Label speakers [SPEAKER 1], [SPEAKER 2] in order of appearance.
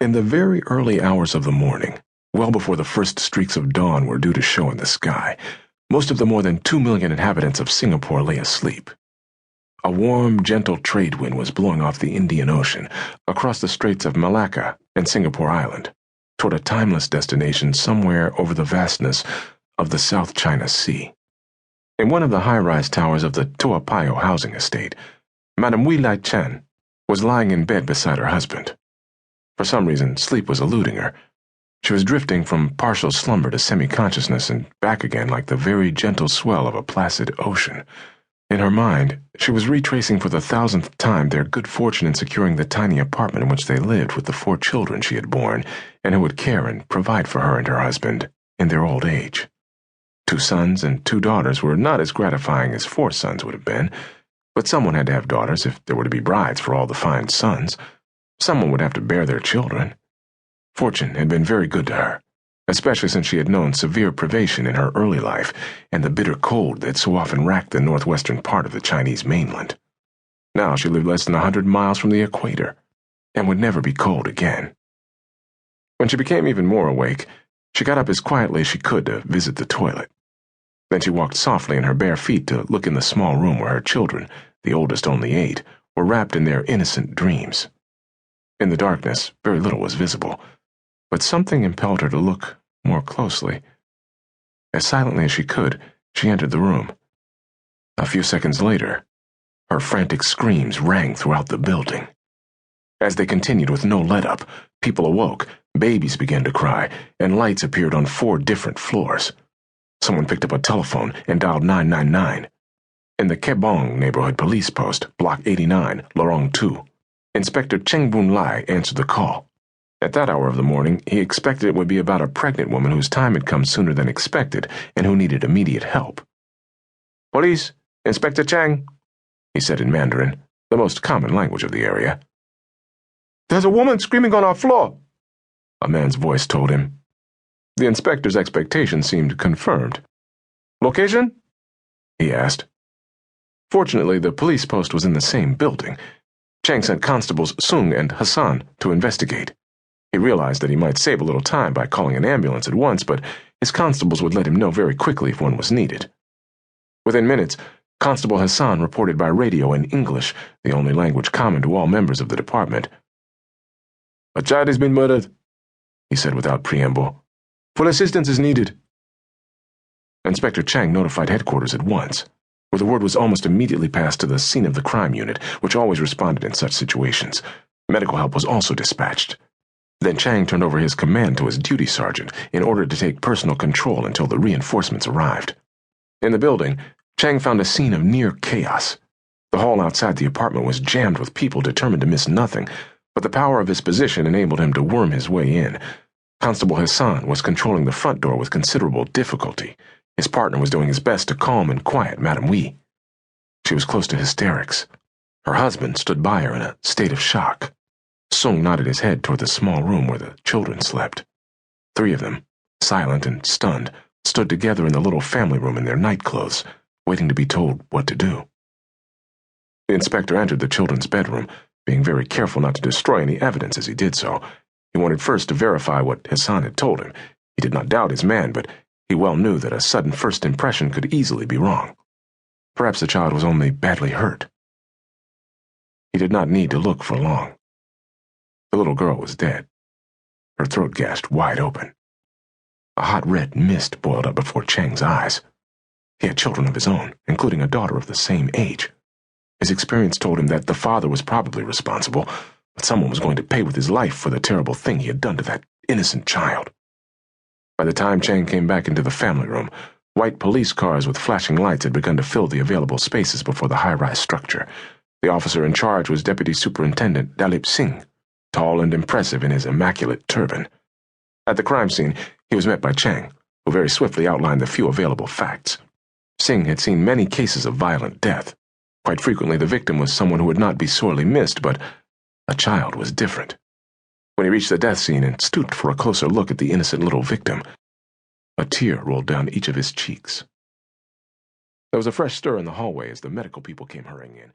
[SPEAKER 1] In the very early hours of the morning, well before the first streaks of dawn were due to show in the sky, most of the more than 2 million inhabitants of Singapore lay asleep. A warm, gentle trade wind was blowing off the Indian Ocean, across the Straits of Malacca and Singapore Island, toward a timeless destination somewhere over the vastness of the South China Sea. In one of the high-rise towers of the Toa Payoh housing estate, Madame Lai Chen was lying in bed beside her husband. For some reason, sleep was eluding her. She was drifting from partial slumber to semi-consciousness and back again like the very gentle swell of a placid ocean. In her mind, she was retracing for the 1,000th time their good fortune in securing the tiny apartment in which they lived with the 4 children she had borne and who would care and provide for her and her husband in their old age. 2 sons and 2 daughters were not as gratifying as 4 sons would have been, but someone had to have daughters if there were to be brides for all the fine sons. Someone would have to bear their children. Fortune had been very good to her, especially since she had known severe privation in her early life and the bitter cold that so often racked the northwestern part of the Chinese mainland. Now she lived less than 100 miles from the equator and would never be cold again. When she became even more awake, she got up as quietly as she could to visit the toilet. Then she walked softly in her bare feet to look in the small room where her children, the oldest only 8, were wrapped in their innocent dreams. In the darkness, very little was visible, but something impelled her to look more closely. As silently as she could, she entered the room. A few seconds later, her frantic screams rang throughout the building. As they continued with no let-up, people awoke, babies began to cry, and lights appeared on 4 different floors. Someone picked up a telephone and dialed 999. In the Kebong neighborhood police post, Block 89, Lorong 2. Inspector Cheng Bun Lai answered the call. At that hour of the morning, he expected it would be about a pregnant woman whose time had come sooner than expected and who needed immediate help. "Police, Inspector Cheng," he said in Mandarin, the most common language of the area. "There's a woman screaming on our floor," a man's voice told him. The inspector's expectation seemed confirmed. "Location?" he asked. Fortunately, the police post was in the same building. Cheng sent constables Sung and Hassan to investigate. He realized that he might save a little time by calling an ambulance at once, but his constables would let him know very quickly if one was needed. Within minutes, Constable Hassan reported by radio in English, the only language common to all members of the department. "A child has been murdered," he said without preamble. "Full assistance is needed." Inspector Cheng notified headquarters at once, where the word was almost immediately passed to the scene of the crime unit, which always responded in such situations. Medical help was also dispatched. Then Chang turned over his command to his duty sergeant in order to take personal control until the reinforcements arrived. In the building, Chang found a scene of near chaos. The hall outside the apartment was jammed with people determined to miss nothing, but the power of his position enabled him to worm his way in. Constable Hassan was controlling the front door with considerable difficulty. His partner was doing his best to calm and quiet Madame Wee. She was close to hysterics. Her husband stood by her in a state of shock. Sung nodded his head toward the small room where the children slept. 3 of them, silent and stunned, stood together in the little family room in their nightclothes, waiting to be told what to do. The inspector entered the children's bedroom, being very careful not to destroy any evidence as he did so. He wanted first to verify what Hassan had told him. He did not doubt his man, but he well knew that a sudden first impression could easily be wrong. Perhaps the child was only badly hurt. He did not need to look for long. The little girl was dead, her throat gashed wide open. A hot red mist boiled up before Cheng's eyes. He had children of his own, including a daughter of the same age. His experience told him that the father was probably responsible, but someone was going to pay with his life for the terrible thing he had done to that innocent child. By the time Cheng came back into the family room, white police cars with flashing lights had begun to fill the available spaces before the high-rise structure. The officer in charge was Deputy Superintendent Dalip Singh, tall and impressive in his immaculate turban. At the crime scene, he was met by Cheng, who very swiftly outlined the few available facts. Singh had seen many cases of violent death. Quite frequently, the victim was someone who would not be sorely missed, but a child was different. When he reached the death scene and stooped for a closer look at the innocent little victim, a tear rolled down each of his cheeks. There was a fresh stir in the hallway as the medical people came hurrying in.